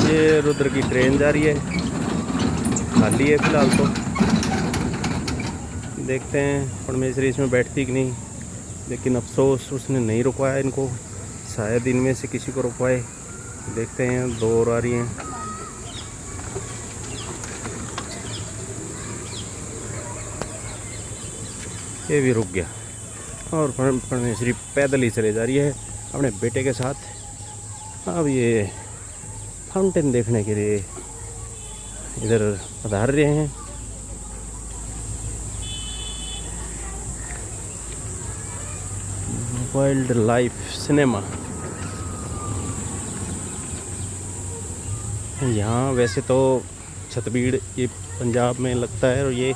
ये रुद्र की ट्रेन जा रही है, खाली है फिलहाल तो। देखते हैं परमेश्वरी इसमें बैठती कि नहीं, लेकिन अफसोस उसने नहीं रुकवाया इनको, शायद इनमें से किसी को रुकवाए। देखते हैं, 2 और आ रही हैं। ये भी रुक गया और परमेश्वरी पैदल ही चले जा रही है अपने बेटे के साथ। अब ये फाउंटेन देखने के लिए इधर पधार रहे हैं। वाइल्ड लाइफ सिनेमा यहाँ वैसे तो छतबीड़ ये पंजाब में लगता है और ये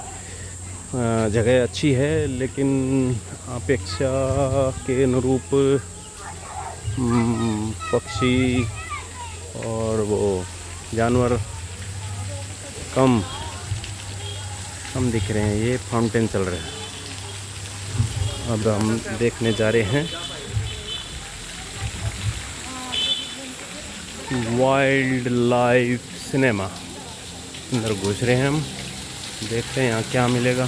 जगह अच्छी है, लेकिन अपेक्षा के अनुरूप पक्षी और वो जानवर कम दिख रहे हैं। ये फाउंटेन चल रहा है, अब हम देखने जा रहे हैं वाइल्ड लाइफ सिनेमा। अंदर घुस रहे हैं हम, देखते हैं यहाँ क्या मिलेगा।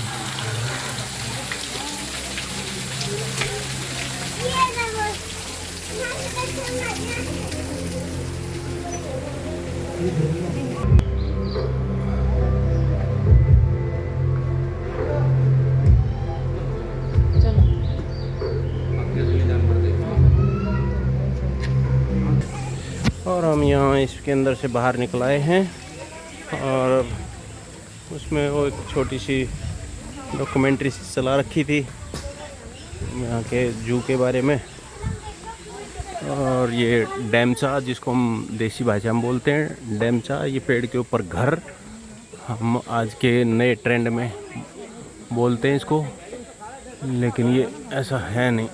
और हम यहाँ इसके अंदर से बाहर निकल आए हैं और उसमें वो एक छोटी सी डॉक्यूमेंट्री चला रखी थी यहाँ के जू के बारे में। और ये डेमचा, जिसको हम देसी भाषा में बोलते हैं डेमचा, ये पेड़ के ऊपर घर, हम आज के नए ट्रेंड में बोलते हैं इसको, लेकिन ये ऐसा है नहीं।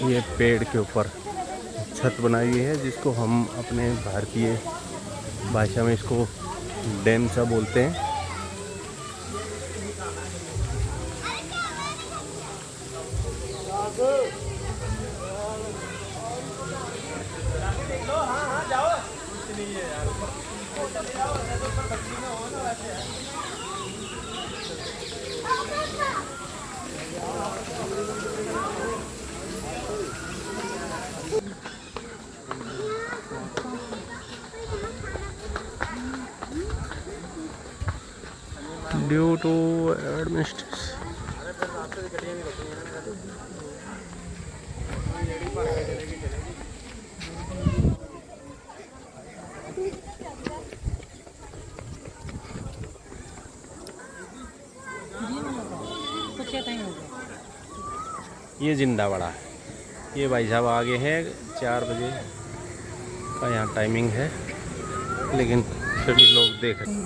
ये पेड़ के ऊपर छत बनाई हुई है, जिसको हम अपने भारतीय भाषा में इसको डेमचा बोलते हैं। ड्यू टू एडमिनिस्ट्रेशन ये जिंदावाड़ा है। ये भाई साहब आगे हैं, 4 बजे का यहाँ टाइमिंग है, लेकिन सभी लोग देख रहे हैं।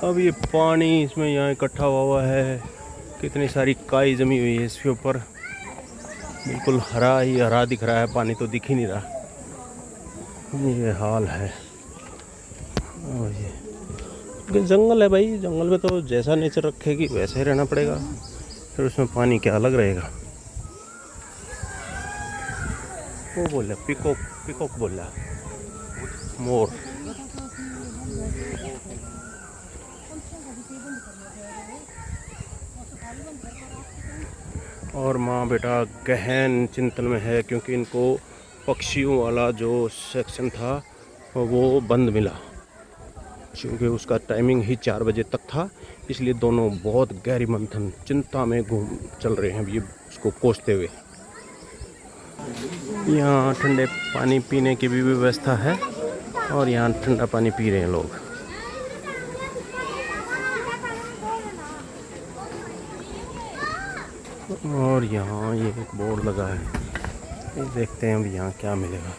अब ये पानी इसमें यहाँ इकट्ठा हुआ है, कितनी सारी काई जमी हुई है इसके ऊपर, बिल्कुल हरा ही हरा दिख रहा है, पानी तो दिख ही नहीं रहा। ये हाल है। और ये जंगल है भाई, जंगल में तो जैसा नेचर रखेगी वैसे ही रहना पड़ेगा, फिर उसमें पानी क्या अलग रहेगा। वो बोल रहा पिकॉक, पिकॉक बोल रहा, मोर। और माँ बेटा गहन चिंतन में है, क्योंकि इनको पक्षियों वाला जो सेक्शन था वो बंद मिला, क्योंकि उसका टाइमिंग ही 4 बजे तक था, इसलिए दोनों बहुत गहरी मंथन चिंता में चल रहे हैं ये उसको कोसते हुए। यहाँ ठंडे पानी पीने की भी व्यवस्था है और यहाँ ठंडा पानी पी रहे हैं लोग। और यहाँ ये एक बोर्ड लगा है, देखते हैं अब यहाँ क्या मिलेगा।